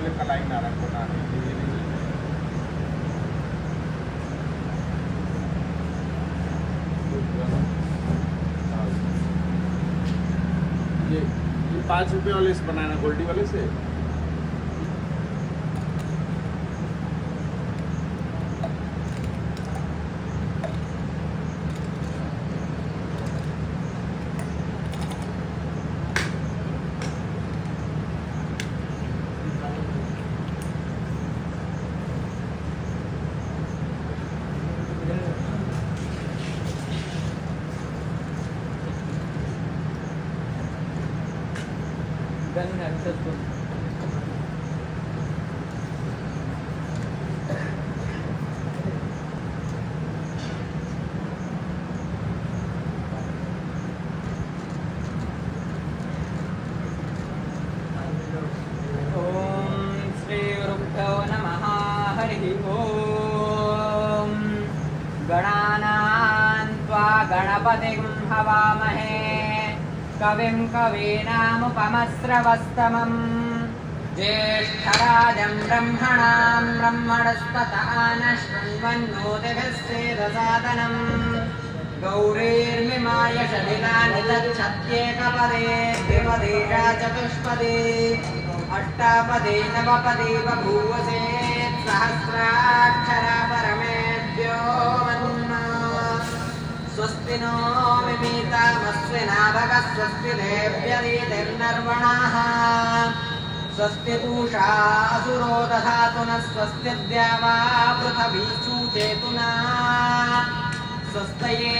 वाले कलाई नारंग को नारंग ये 5 रुपये वाले से बनाना गोल्डी वाले से गणपतिं हवामहे कविं कवीनामुपमस्रवस्तमम् ज्येष्ठराजं ब्रह्मणां ब्रह्मणस्पत आनशृण्वन्नोतिभिः सेदसादनम् गौरीर्मिमाय शलिलानि तच्छत्येकपदे द्विपदीषा चतुष्पदी अष्टापदी नवपदी बभूवसे सहस्राक्षरा परमेभ्यो स्वस्ति नो मिमीतामस्विनाभगः स्वस्ति देव्यरीतिर्नर्वणाः स्वस्ति पूषा असुरो दधातु नः स्वस्ति द्यावा पृथिवी सूचेतुना स्वस्तये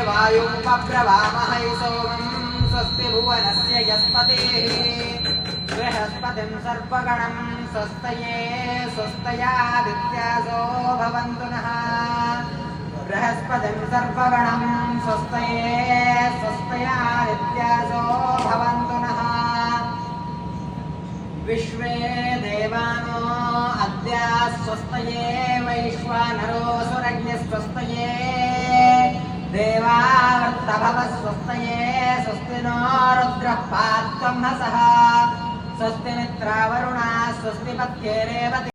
वायुपप्रवामहै सोमं स्वस्ति भुवनस्य यस्पतिः बृहस्पतिं सर्पगणं स्वस्तये स्वस्तयादित्यासो भवन्तु नः बृहस्पतिं सर्पगणं स्वस्तये स्वस्तयादित्यासो भवन्तु नः विश्वे देवानो अद्य स्वस्तये वैश्वानरोऽसुरज्ञः स्वस्तये देवावर्तभवः स्वस्तये स्वस्ति नो रुद्रः पात्वं हसः स्वस्ति मित्रावरुणा स्वस्ति पत्ये रेवती